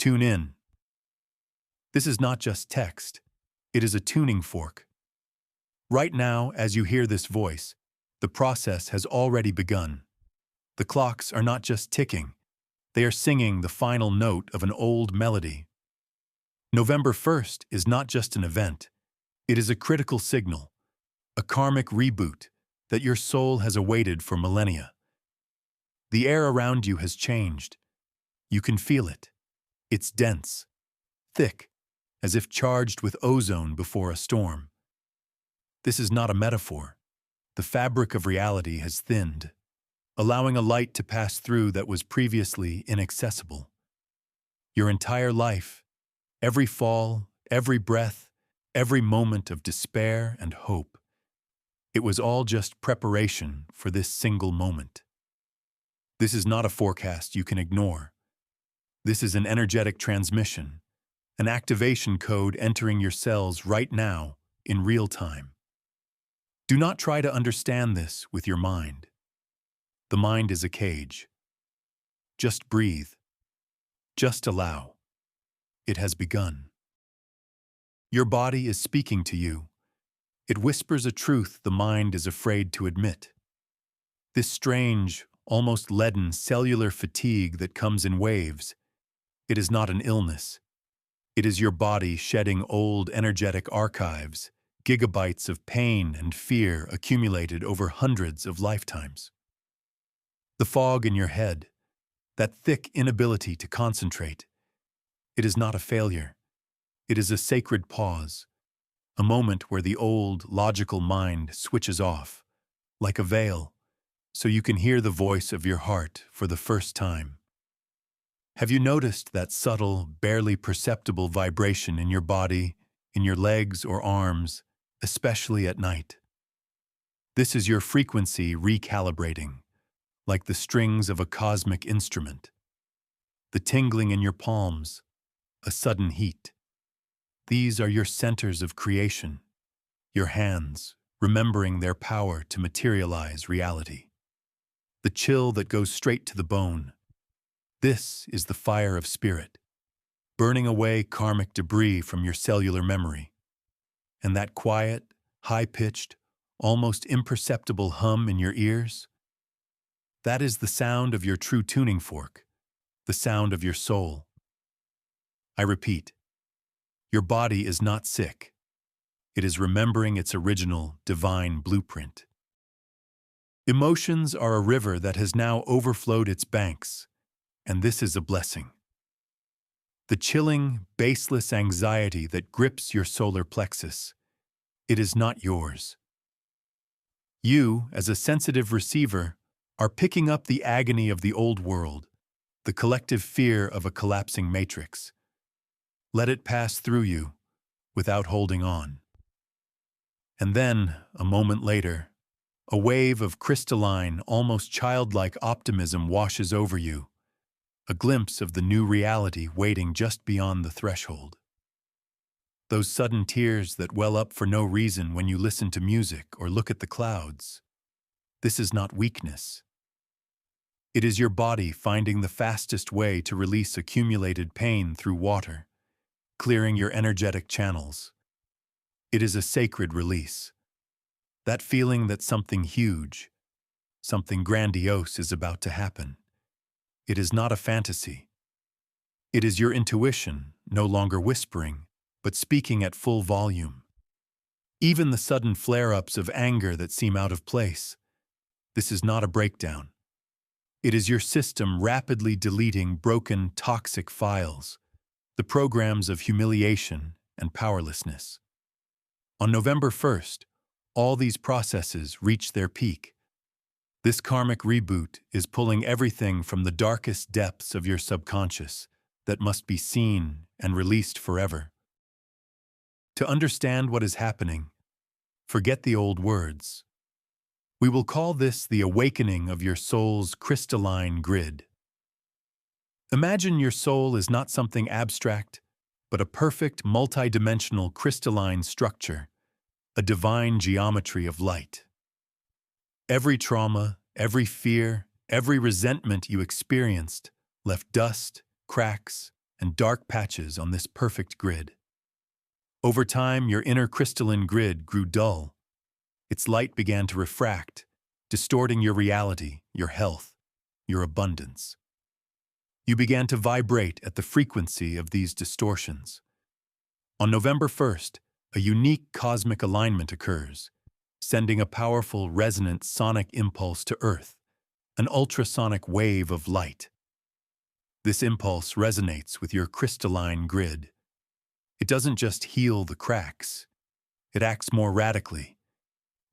Tune in. This is not just text. It is a tuning fork. Right now, as you hear this voice, the process has already begun. The clocks are not just ticking. They are singing the final note of an old melody. November 1st is not just an event. It is a critical signal, a karmic reboot that your soul has awaited for millennia. The air around you has changed. You can feel it. It's dense, thick, as if charged with ozone before a storm. This is not a metaphor. The fabric of reality has thinned, allowing a light to pass through that was previously inaccessible. Your entire life, every fall, every breath, every moment of despair and hope, it was all just preparation for this single moment. This is not a forecast you can ignore. This is an energetic transmission, an activation code entering your cells right now, in real time. Do not try to understand this with your mind. The mind is a cage. Just breathe. Just allow. It has begun. Your body is speaking to you. It whispers a truth the mind is afraid to admit. This strange, almost leaden cellular fatigue that comes in waves, it is not an illness. It is your body shedding old energetic archives, gigabytes of pain and fear accumulated over hundreds of lifetimes. The fog in your head, that thick inability to concentrate, it is not a failure. It is a sacred pause, a moment where the old, logical mind switches off, like a veil, so you can hear the voice of your heart for the first time. Have you noticed that subtle, barely perceptible vibration in your body, in your legs or arms, especially at night? This is your frequency recalibrating, like the strings of a cosmic instrument. The tingling in your palms, a sudden heat. These are your centers of creation, your hands, remembering their power to materialize reality. The chill that goes straight to the bone. This is the fire of spirit, burning away karmic debris from your cellular memory. And that quiet, high-pitched, almost imperceptible hum in your ears? That is the sound of your true tuning fork, the sound of your soul. I repeat, your body is not sick. It is remembering its original, divine blueprint. Emotions are a river that has now overflowed its banks, and this is a blessing. The chilling, baseless anxiety that grips your solar plexus, it is not yours. You, as a sensitive receiver, are picking up the agony of the old world, the collective fear of a collapsing matrix. Let it pass through you, without holding on. And then, a moment later, a wave of crystalline, almost childlike optimism washes over you, a glimpse of the new reality waiting just beyond the threshold. Those sudden tears that well up for no reason when you listen to music or look at the clouds. This is not weakness. It is your body finding the fastest way to release accumulated pain through water, clearing your energetic channels. It is a sacred release. That feeling that something huge, something grandiose is about to happen. It is not a fantasy. It is your intuition, no longer whispering, but speaking at full volume. Even the sudden flare-ups of anger that seem out of place. This is not a breakdown. It is your system rapidly deleting broken, toxic files, the programs of humiliation and powerlessness. On November 1st, all these processes reach their peak. This karmic reboot is pulling everything from the darkest depths of your subconscious that must be seen and released forever. To understand what is happening, forget the old words. We will call this the awakening of your soul's crystalline grid. Imagine your soul is not something abstract, but a perfect, multidimensional crystalline structure, a divine geometry of light. Every trauma, every fear, every resentment you experienced left dust, cracks, and dark patches on this perfect grid. Over time, your inner crystalline grid grew dull. Its light began to refract, distorting your reality, your health, your abundance. You began to vibrate at the frequency of these distortions. On November 1st, a unique cosmic alignment occurs, sending a powerful resonant sonic impulse to Earth, an ultrasonic wave of light. This impulse resonates with your crystalline grid. It doesn't just heal the cracks, it acts more radically.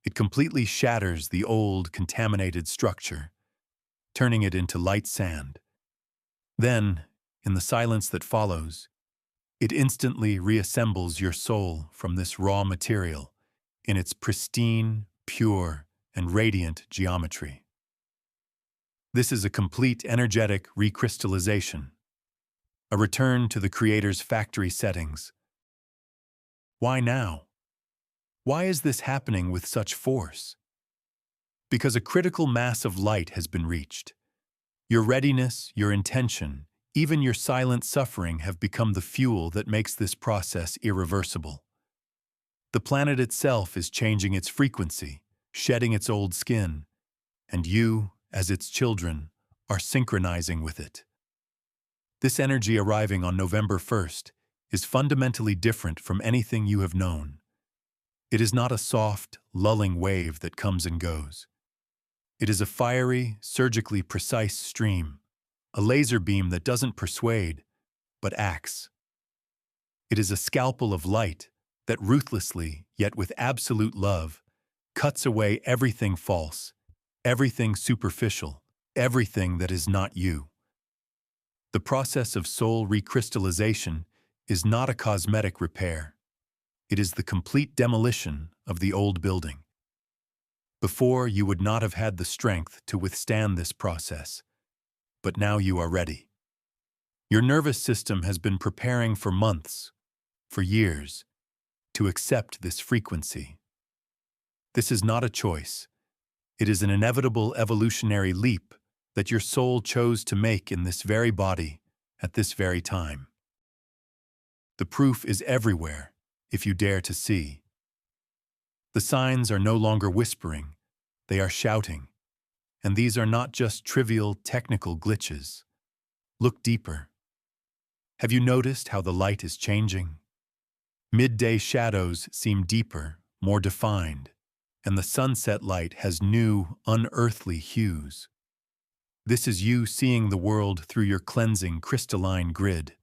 It completely shatters the old, contaminated structure, turning it into light sand. Then, in the silence that follows, it instantly reassembles your soul from this raw material in its pristine, pure, and radiant geometry. This is a complete energetic recrystallization, a return to the Creator's factory settings. Why now? Why is this happening with such force? Because a critical mass of light has been reached. Your readiness, your intention, even your silent suffering have become the fuel that makes this process irreversible. The planet itself is changing its frequency, shedding its old skin, and you, as its children, are synchronizing with it. This energy arriving on November 1st is fundamentally different from anything you have known. It is not a soft, lulling wave that comes and goes. It is a fiery, surgically precise stream, a laser beam that doesn't persuade, but acts. It is a scalpel of light that ruthlessly, yet with absolute love, cuts away everything false, everything superficial, everything that is not you. The process of soul recrystallization is not a cosmetic repair. It is the complete demolition of the old building. Before, you would not have had the strength to withstand this process, but now you are ready. Your nervous system has been preparing for months, for years, to accept this frequency. This is not a choice. It is an inevitable evolutionary leap that your soul chose to make in this very body at this very time. The proof is everywhere, if you dare to see. The signs are no longer whispering, they are shouting. And these are not just trivial technical glitches. Look deeper. Have you noticed how the light is changing? Midday shadows seem deeper, more defined, and the sunset light has new, unearthly hues. This is you seeing the world through your cleansing, crystalline grid.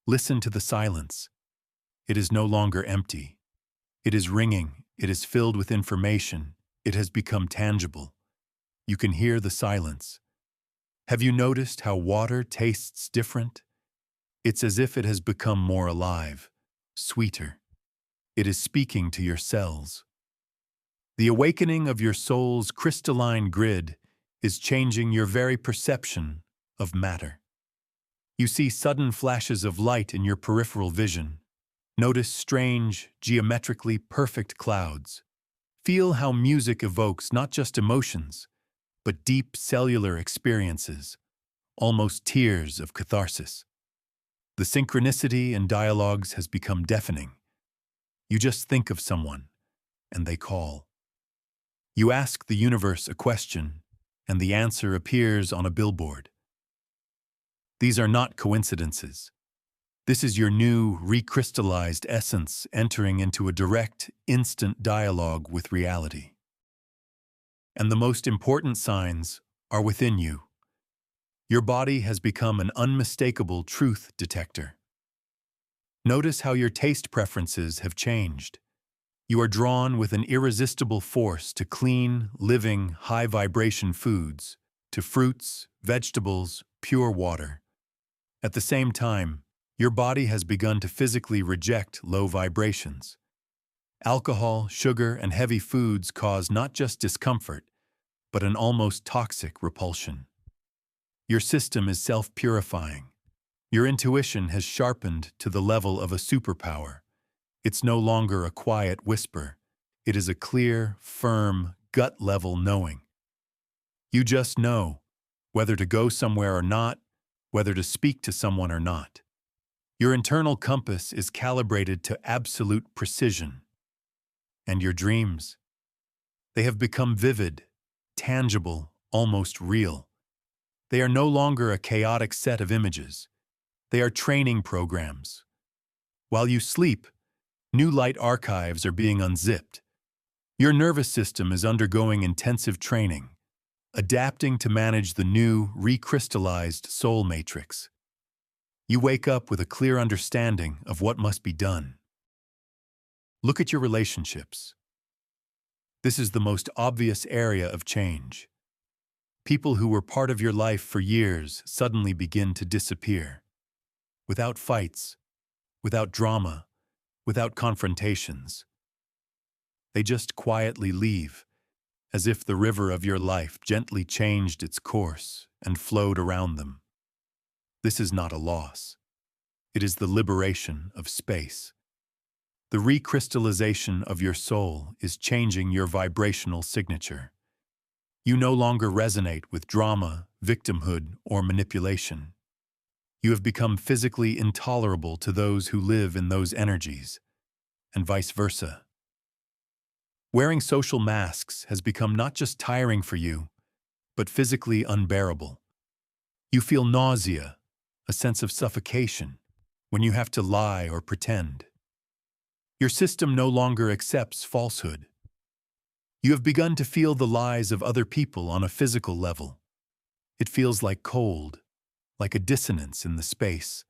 Listen to the silence. It is no longer empty. It is ringing, it is filled with information, it has become tangible. You can hear the silence. Have you noticed how water tastes different? It's as if it has become more alive, sweeter. It is speaking to your cells. The awakening of your soul's crystalline grid is changing your very perception of matter. You see sudden flashes of light in your peripheral vision. Notice strange, geometrically perfect clouds. Feel how music evokes not just emotions, but deep cellular experiences, almost tears of catharsis. The synchronicity in dialogues has become deafening. You just think of someone, and they call. You ask the universe a question, and the answer appears on a billboard. These are not coincidences. This is your new, recrystallized essence entering into a direct, instant dialogue with reality. And the most important signs are within you. Your body has become an unmistakable truth detector. Notice how your taste preferences have changed. You are drawn with an irresistible force to clean, living, high-vibration foods, to fruits, vegetables, pure water. At the same time, your body has begun to physically reject low vibrations. Alcohol, sugar, and heavy foods cause not just discomfort, but an almost toxic repulsion. Your system is self-purifying. Your intuition has sharpened to the level of a superpower. It's no longer a quiet whisper. It is a clear, firm, gut-level knowing. You just know whether to go somewhere or not, whether to speak to someone or not. Your internal compass is calibrated to absolute precision. And your dreams? They have become vivid, tangible, almost real. They are no longer a chaotic set of images. They are training programs. While you sleep, new light archives are being unzipped. Your nervous system is undergoing intensive training, adapting to manage the new, recrystallized soul matrix. You wake up with a clear understanding of what must be done. Look at your relationships. This is the most obvious area of change. People who were part of your life for years suddenly begin to disappear. Without fights, without drama, without confrontations. They just quietly leave, as if the river of your life gently changed its course and flowed around them. This is not a loss. It is the liberation of space. The recrystallization of your soul is changing your vibrational signature. You no longer resonate with drama, victimhood, or manipulation. You have become physically intolerable to those who live in those energies, and vice versa. Wearing social masks has become not just tiring for you, but physically unbearable. You feel nausea, a sense of suffocation, when you have to lie or pretend. Your system no longer accepts falsehood. You have begun to feel the lies of other people on a physical level. It feels like cold, like a dissonance in the space,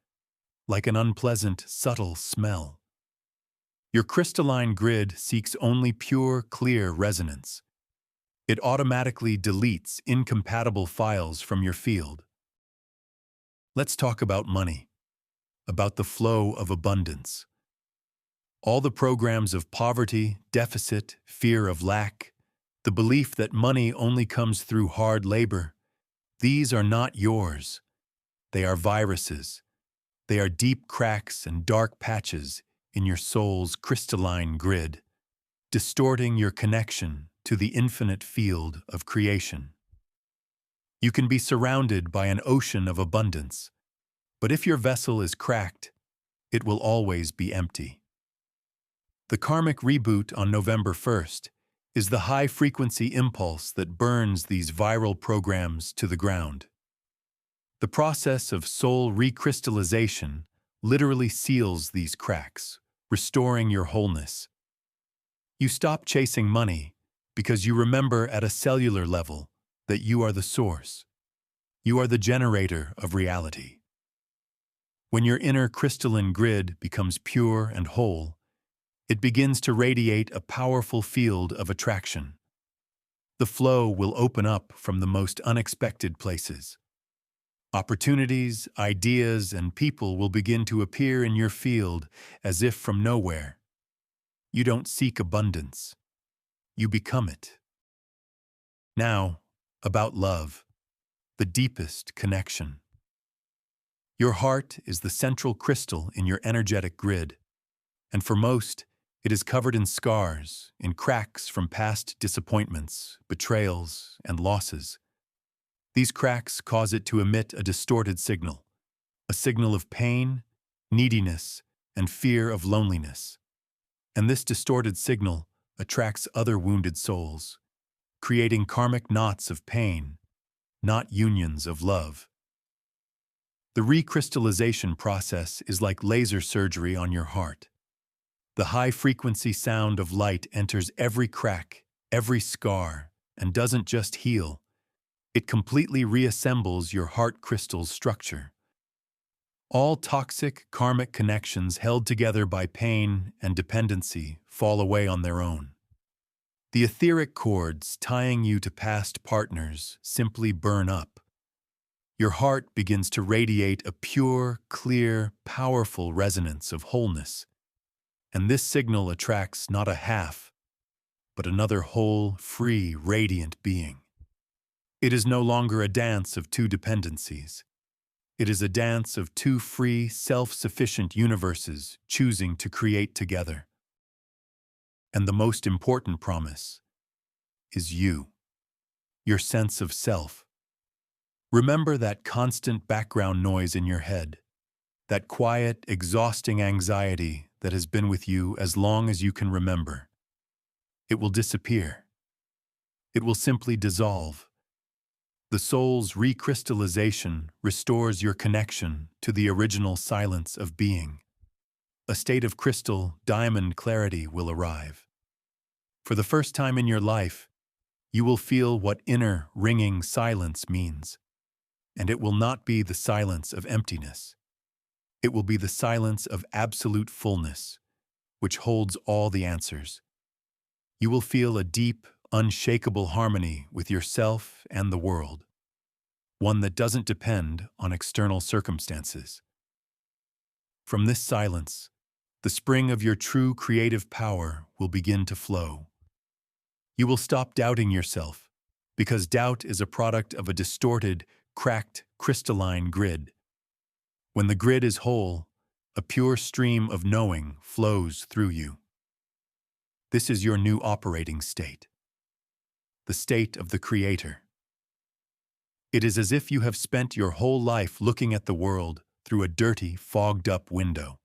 like an unpleasant, subtle smell. Your crystalline grid seeks only pure, clear resonance. It automatically deletes incompatible files from your field. Let's talk about money, about the flow of abundance. All the programs of poverty, deficit, fear of lack, the belief that money only comes through hard labor, these are not yours. They are viruses. They are deep cracks and dark patches in your soul's crystalline grid, distorting your connection to the infinite field of creation. You can be surrounded by an ocean of abundance, but if your vessel is cracked, it will always be empty. The karmic reboot on November 1st is the high-frequency impulse that burns these viral programs to the ground. The process of soul recrystallization literally seals these cracks, restoring your wholeness. You stop chasing money because you remember at a cellular level that you are the source. You are the generator of reality. When your inner crystalline grid becomes pure and whole, it begins to radiate a powerful field of attraction. The flow will open up from the most unexpected places. Opportunities, ideas, and people will begin to appear in your field as if from nowhere. You don't seek abundance. You become it. Now, about love, the deepest connection. Your heart is the central crystal in your energetic grid, and for most, it is covered in scars, in cracks from past disappointments, betrayals, and losses. These cracks cause it to emit a distorted signal, a signal of pain, neediness, and fear of loneliness. And this distorted signal attracts other wounded souls, creating karmic knots of pain, not unions of love. The recrystallization process is like laser surgery on your heart. The high-frequency sound of light enters every crack, every scar, and doesn't just heal. It completely reassembles your heart crystal's structure. All toxic, karmic connections held together by pain and dependency fall away on their own. The etheric cords tying you to past partners simply burn up. Your heart begins to radiate a pure, clear, powerful resonance of wholeness. And this signal attracts not a half, but another whole, free, radiant being. It is no longer a dance of two dependencies. It is a dance of two free, self-sufficient universes choosing to create together. And the most important promise is you, your sense of self. Remember that constant background noise in your head, that quiet, exhausting anxiety that has been with you as long as you can remember. It will disappear. It will simply dissolve. The soul's recrystallization restores your connection to the original silence of being. A state of crystal, diamond clarity will arrive. For the first time in your life, you will feel what inner, ringing silence means. And it will not be the silence of emptiness. It will be the silence of absolute fullness, which holds all the answers. You will feel a deep, unshakable harmony with yourself and the world, one that doesn't depend on external circumstances. From this silence, the spring of your true creative power will begin to flow. You will stop doubting yourself, because doubt is a product of a distorted, cracked, crystalline grid. When the grid is whole, a pure stream of knowing flows through you. This is your new operating state, the state of the Creator. It is as if you have spent your whole life looking at the world through a dirty, fogged-up window,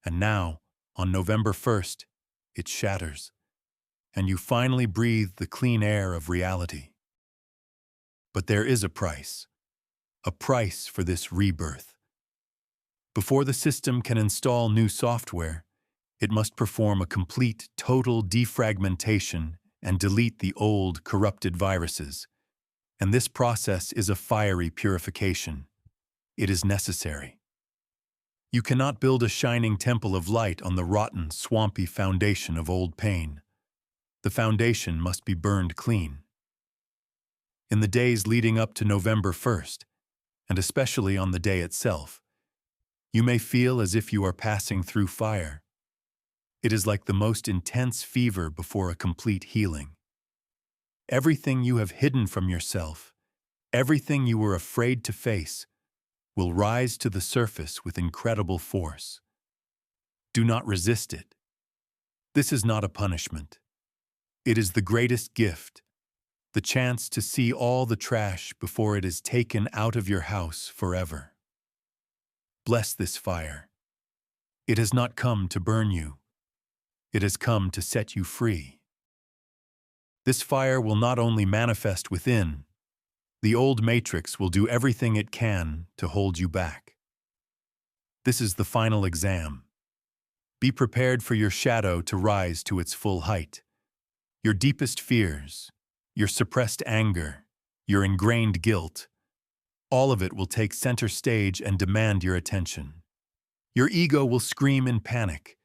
and now, on November 1st, it shatters, and you finally breathe the clean air of reality. But there is a price for this rebirth. Before the system can install new software, it must perform a complete, total defragmentation and delete the old, corrupted viruses. And this process is a fiery purification. It is necessary. You cannot build a shining temple of light on the rotten, swampy foundation of old pain. The foundation must be burned clean. In the days leading up to November 1st, and especially on the day itself, you may feel as if you are passing through fire. It is like the most intense fever before a complete healing. Everything you have hidden from yourself, everything you were afraid to face, will rise to the surface with incredible force. Do not resist it. This is not a punishment. It is the greatest gift, the chance to see all the trash before it is taken out of your house forever. Bless this fire. It has not come to burn you. It has come to set you free. This fire will not only manifest within, the old matrix will do everything it can to hold you back. This is the final exam. Be prepared for your shadow to rise to its full height. Your deepest fears, your suppressed anger, your ingrained guilt, all of it will take center stage and demand your attention. Your ego will scream in panic,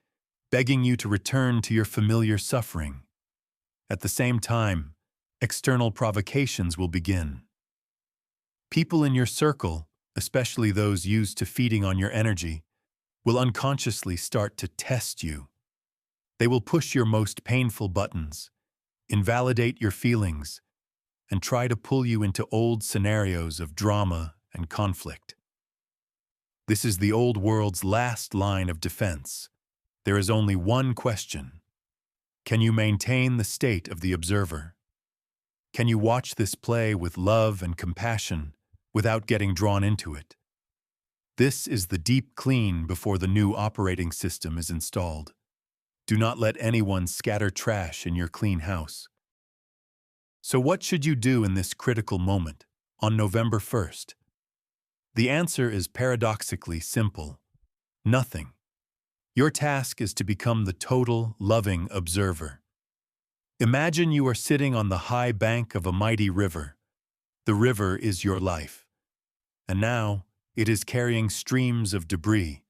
begging you to return to your familiar suffering. At the same time, external provocations will begin. People in your circle, especially those used to feeding on your energy, will unconsciously start to test you. They will push your most painful buttons, invalidate your feelings, and try to pull you into old scenarios of drama and conflict. This is the old world's last line of defense. There is only one question. Can you maintain the state of the observer? Can you watch this play with love and compassion without getting drawn into it? This is the deep clean before the new operating system is installed. Do not let anyone scatter trash in your clean house. So what should you do in this critical moment, on November 1st? The answer is paradoxically simple. Nothing. Your task is to become the total, loving observer. Imagine you are sitting on the high bank of a mighty river. The river is your life. And now, it is carrying streams of debris,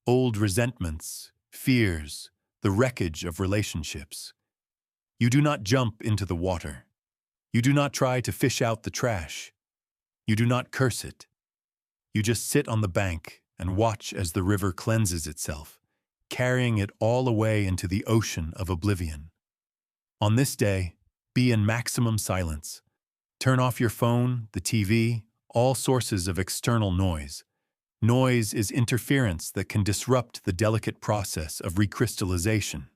old resentments, fears, the wreckage of relationships. You do not jump into the water. You do not try to fish out the trash. You do not curse it. You just sit on the bank and watch as the river cleanses itself, carrying it all away into the ocean of oblivion. On this day, be in maximum silence. Turn off your phone, the TV, all sources of external noise. Noise is interference that can disrupt the delicate process of recrystallization.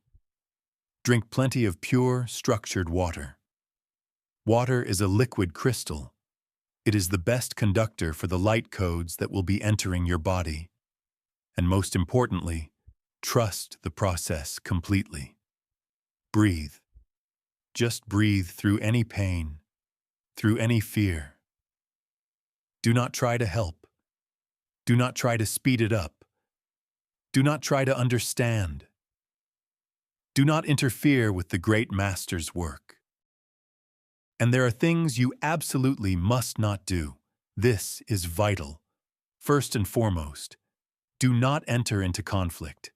Drink plenty of pure, structured water. Water is a liquid crystal. It is the best conductor for the light codes that will be entering your body. And most importantly, trust the process completely. Breathe. Just breathe through any pain, through any fear. Do not try to help. Do not try to speed it up. Do not try to understand. Do not interfere with the great master's work. And there are things you absolutely must not do. This is vital. First and foremost, do not enter into conflict.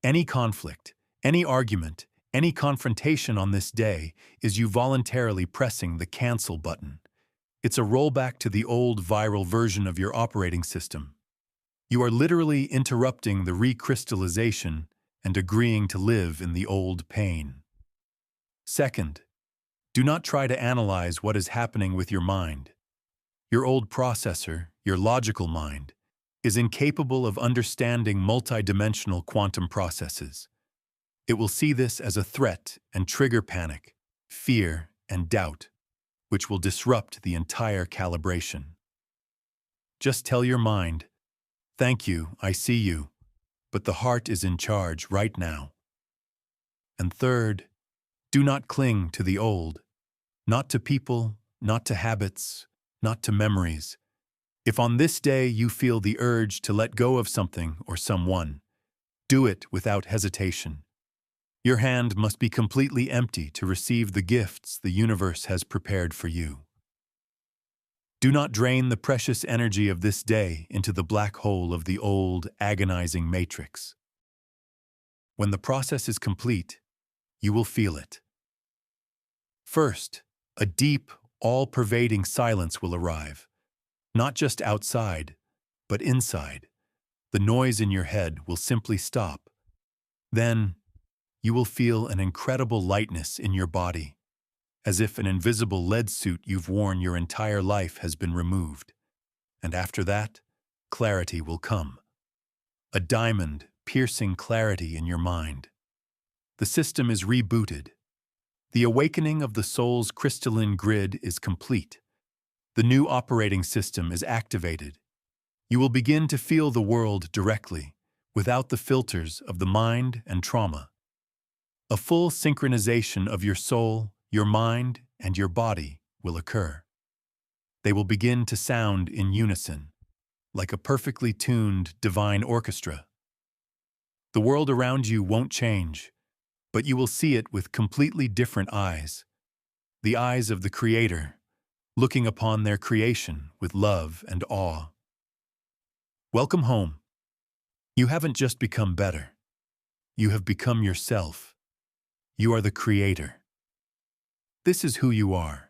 Any conflict, any argument, any confrontation on this day is you voluntarily pressing the cancel button. It's a rollback to the old viral version of your operating system. You are literally interrupting the recrystallization and agreeing to live in the old pain. Second, do not try to analyze what is happening with your mind. Your old processor, your logical mind, is incapable of understanding multidimensional quantum processes. It will see this as a threat and trigger panic, fear, and doubt, which will disrupt the entire calibration. Just tell your mind, "Thank you, I see you, but the heart is in charge right now." And third, do not cling to the old, not to people, not to habits, not to memories. If on this day you feel the urge to let go of something or someone, do it without hesitation. Your hand must be completely empty to receive the gifts the universe has prepared for you. Do not drain the precious energy of this day into the black hole of the old, agonizing matrix. When the process is complete, you will feel it. First, a deep, all-pervading silence will arrive, not just outside, but inside. The noise in your head will simply stop. Then, you will feel an incredible lightness in your body, as if an invisible lead suit you've worn your entire life has been removed. And after that, clarity will come. A diamond, piercing clarity in your mind. The system is rebooted. The awakening of the soul's crystalline grid is complete. The new operating system is activated. You will begin to feel the world directly, without the filters of the mind and trauma. A full synchronization of your soul, your mind, and your body will occur. They will begin to sound in unison, like a perfectly tuned divine orchestra. The world around you won't change, but you will see it with completely different eyes. The eyes of the Creator, looking upon their creation with love and awe. Welcome home. You haven't just become better. You have become yourself. You are the Creator. This is who you are.